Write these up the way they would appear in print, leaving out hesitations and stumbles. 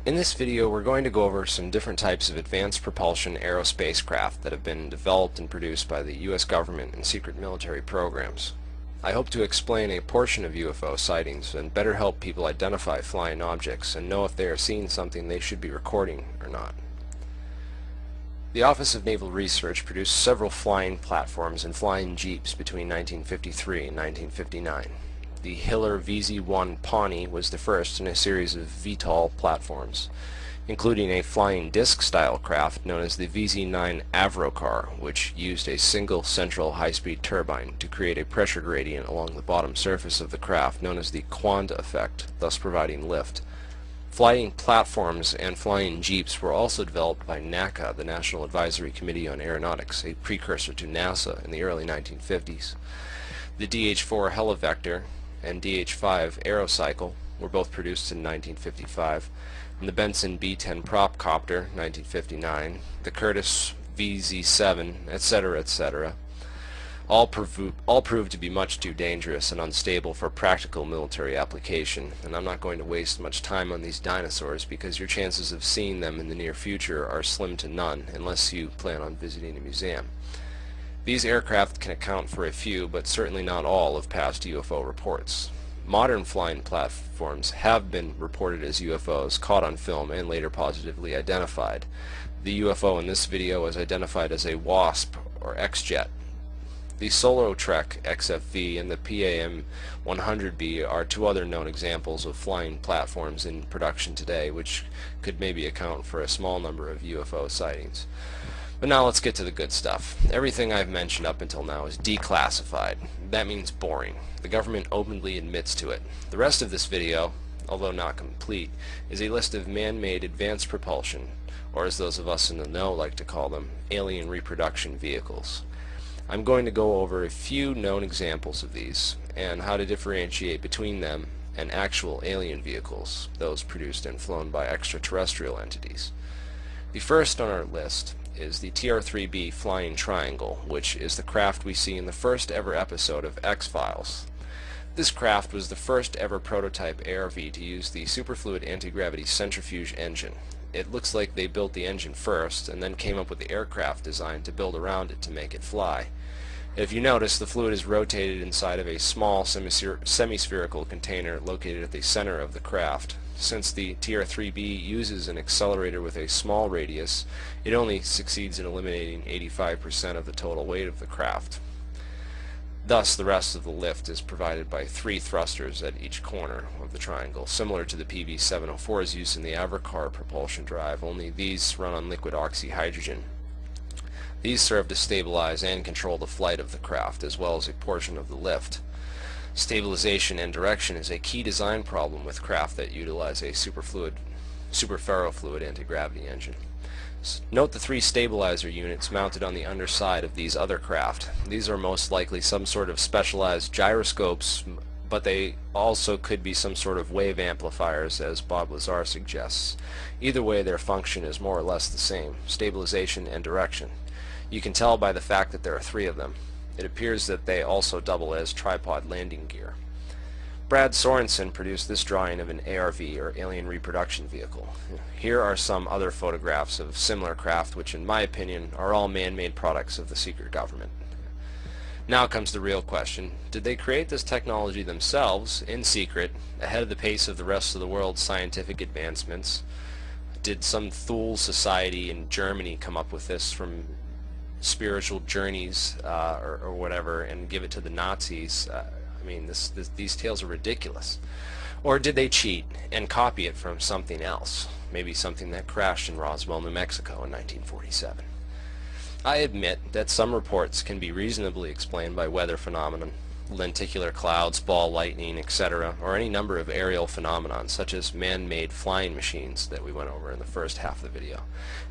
In this video we're going to go over some different types of advanced propulsion aerospace craft that have been developed and produced by the U.S. government and secret military programs. I hope to explain a portion of UFO sightings and better help people identify flying objects and know if they are seeing something they should be recording or not. The Office of Naval Research produced several flying platforms and flying jeeps between 1953 and 1959. The Hiller VZ-1 Pawnee was the first in a series of VTOL platforms, including a flying disc-style craft known as the VZ-9 Avrocar, which used a single central high-speed turbine to create a pressure gradient along the bottom surface of the craft known as the Quanda effect, thus providing lift. Flying platforms and flying jeeps were also developed by NACA, the National Advisory Committee on Aeronautics, a precursor to NASA in the early 1950s. The DH-4 Helivector and DH-5 Aerocycle were both produced in 1955, and the Benson B-10 Propcopter, 1959, the Curtiss VZ-7, etc., etc., all proved to be much too dangerous and unstable for practical military application, and I'm not going to waste much time on these dinosaurs because your chances of seeing them in the near future are slim to none unless you plan on visiting a museum. These aircraft can account for a few, but certainly not all, of past UFO reports. Modern flying platforms have been reported as UFOs, caught on film, and later positively identified. The UFO in this video is identified as a WASP, or X-Jet. The Solo-Trek XFV and the PAM-100B are two other known examples of flying platforms in production today, which could maybe account for a small number of UFO sightings. But now let's get to the good stuff. Everything I've mentioned up until now is declassified. That means boring. The government openly admits to it. The rest of this video, although not complete, is a list of man-made advanced propulsion, or as those of us in the know like to call them, alien reproduction vehicles. I'm going to go over a few known examples of these, and how to differentiate between them and actual alien vehicles, those produced and flown by extraterrestrial entities. The first on our list is the TR-3B Flying Triangle, which is the craft we see in the first ever episode of X-Files. This craft was the first ever prototype ARV to use the superfluid anti-gravity centrifuge engine. It looks like they built the engine first and then came up with the aircraft design to build around it to make it fly. If you notice, the fluid is rotated inside of a small semi-spherical container located at the center of the craft. Since the TR-3B uses an accelerator with a small radius, it only succeeds in eliminating 85% of the total weight of the craft. Thus, the rest of the lift is provided by 3 thrusters at each corner of the triangle, similar to the PB-704's use in the Avrocar propulsion drive, only these run on liquid oxyhydrogen. These serve to stabilize and control the flight of the craft, as well as a portion of the lift. Stabilization and direction is a key design problem with craft that utilize a superferrofluid anti-gravity engine. Note the 3 stabilizer units mounted on the underside of these other craft. These are most likely some sort of specialized gyroscopes, but they also could be some sort of wave amplifiers, as Bob Lazar suggests. Either way, their function is more or less the same: stabilization and direction. You can tell by the fact that there are 3 of them. It appears that they also double as tripod landing gear. Brad Sorensen produced this drawing of an ARV, or alien reproduction vehicle. Here are some other photographs of similar craft, which in my opinion are all man-made products of the secret government. Now comes the real question: did they create this technology themselves, in secret, ahead of the pace of the rest of the world's scientific advancements? Did some Thule society in Germany come up with this from spiritual journeys or whatever and give it to the Nazis? I mean, these tales are ridiculous. Or did they cheat and copy it from something else? Maybe something that crashed in Roswell, New Mexico in 1947. I admit that some reports can be reasonably explained by weather phenomenon, lenticular clouds, ball lightning, etc., or any number of aerial phenomena such as man-made flying machines that we went over in the first half of the video.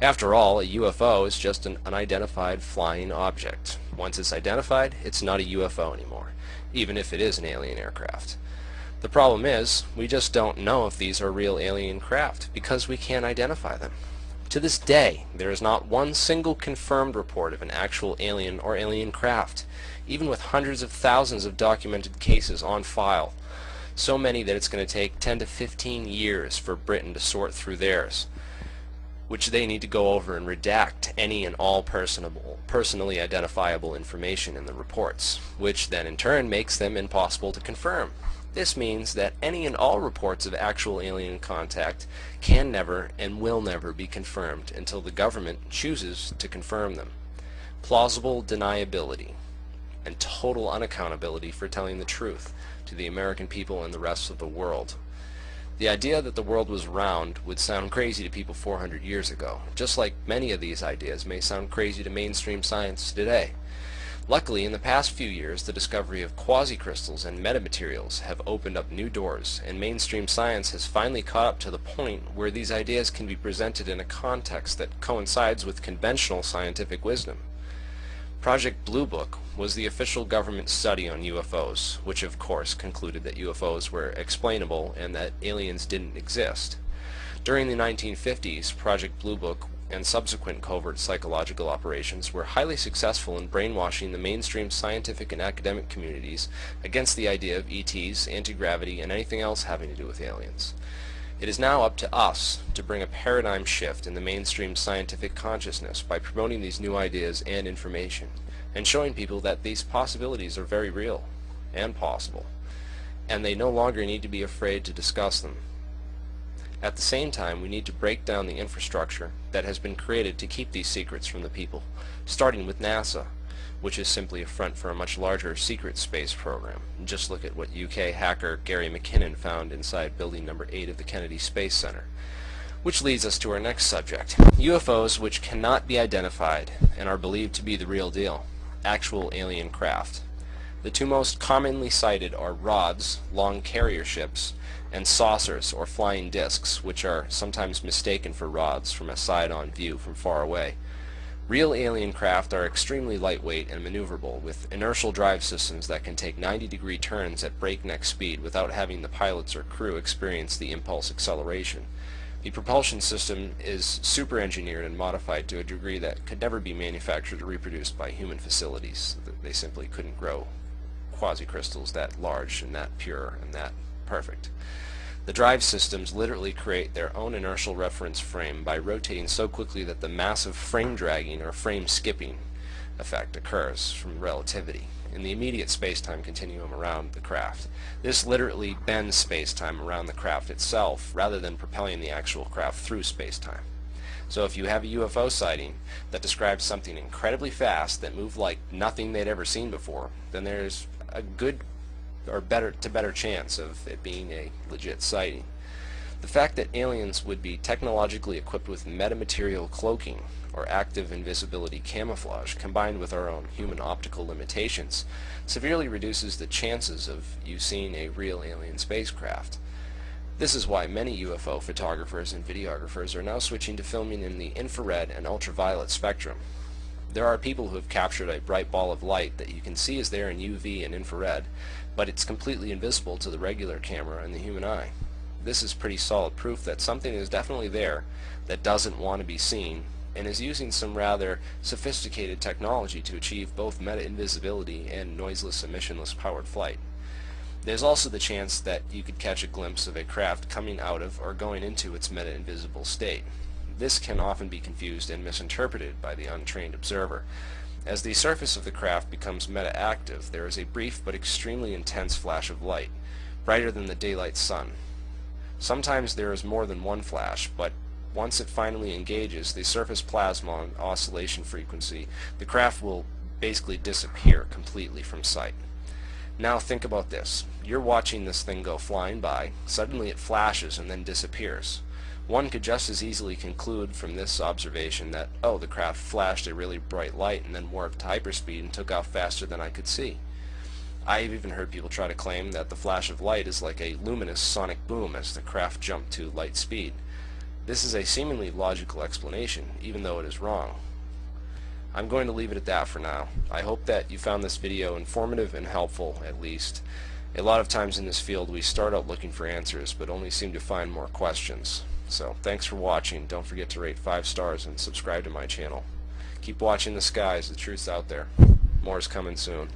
After all, a UFO is just an unidentified flying object. Once it's identified, it's not a UFO anymore, even if it is an alien aircraft. The problem is, we just don't know if these are real alien craft because we can't identify them. To this day, there is not one single confirmed report of an actual alien or alien craft, even with hundreds of thousands of documented cases on file. So many that it's going to take 10 to 15 years for Britain to sort through theirs, which they need to go over and redact any and all personally identifiable information in the reports, which then in turn makes them impossible to confirm. This means that any and all reports of actual alien contact can never and will never be confirmed until the government chooses to confirm them. Plausible deniability and total unaccountability for telling the truth to the American people and the rest of the world. The idea that the world was round would sound crazy to people 400 years ago, just like many of these ideas may sound crazy to mainstream science today. Luckily, in the past few years, the discovery of quasicrystals and metamaterials have opened up new doors, and mainstream science has finally caught up to the point where these ideas can be presented in a context that coincides with conventional scientific wisdom. Project Blue Book was the official government study on UFOs, which of course concluded that UFOs were explainable and that aliens didn't exist. During the 1950s, Project Blue Book and subsequent covert psychological operations were highly successful in brainwashing the mainstream scientific and academic communities against the idea of ETs, anti-gravity, and anything else having to do with aliens. It is now up to us to bring a paradigm shift in the mainstream scientific consciousness by promoting these new ideas and information, and showing people that these possibilities are very real and possible, and they no longer need to be afraid to discuss them. At the same time, we need to break down the infrastructure that has been created to keep these secrets from the people, starting with NASA, which is simply a front for a much larger secret space program. Just look at what UK hacker Gary McKinnon found inside building number 8 of the Kennedy Space Center. Which leads us to our next subject, UFOs which cannot be identified and are believed to be the real deal, actual alien craft. The two most commonly cited are rods, long carrier ships, and saucers or flying discs, which are sometimes mistaken for rods from a side-on view from far away. Real alien craft are extremely lightweight and maneuverable, with inertial drive systems that can take 90-degree turns at breakneck speed without having the pilots or crew experience the impulse acceleration. The propulsion system is super-engineered and modified to a degree that could never be manufactured or reproduced by human facilities. They simply couldn't grow quasicrystals that large and that pure and that perfect. The drive systems literally create their own inertial reference frame by rotating so quickly that the massive frame dragging or frame skipping effect occurs from relativity in the immediate space-time continuum around the craft. This literally bends space-time around the craft itself rather than propelling the actual craft through space-time. So if you have a UFO sighting that describes something incredibly fast that moved like nothing they'd ever seen before, then there's a good or better chance of it being a legit sighting. The fact that aliens would be technologically equipped with metamaterial cloaking or active invisibility camouflage combined with our own human optical limitations severely reduces the chances of you seeing a real alien spacecraft. This is why many UFO photographers and videographers are now switching to filming in the infrared and ultraviolet spectrum. There are people who have captured a bright ball of light that you can see is there in UV and infrared, but it's completely invisible to the regular camera and the human eye. This is pretty solid proof that something is definitely there that doesn't want to be seen and is using some rather sophisticated technology to achieve both meta-invisibility and noiseless, emissionless powered flight. There's also the chance that you could catch a glimpse of a craft coming out of or going into its meta-invisible state. This can often be confused and misinterpreted by the untrained observer. As the surface of the craft becomes meta-active, there is a brief but extremely intense flash of light, brighter than the daylight sun. Sometimes there is more than one flash, but once it finally engages the surface plasma on oscillation frequency, the craft will basically disappear completely from sight. Now think about this. You're watching this thing go flying by, suddenly it flashes and then disappears. One could just as easily conclude from this observation that, oh, the craft flashed a really bright light and then warped to hyperspeed and took off faster than I could see. I've even heard people try to claim that the flash of light is like a luminous sonic boom as the craft jumped to light speed. This is a seemingly logical explanation, even though it is wrong. I'm going to leave it at that for now. I hope that you found this video informative and helpful, at least. A lot of times in this field we start out looking for answers, but only seem to find more questions. So thanks for watching. Don't forget to rate 5 stars and subscribe to my channel. Keep watching the skies. The truth's out there. More is coming soon.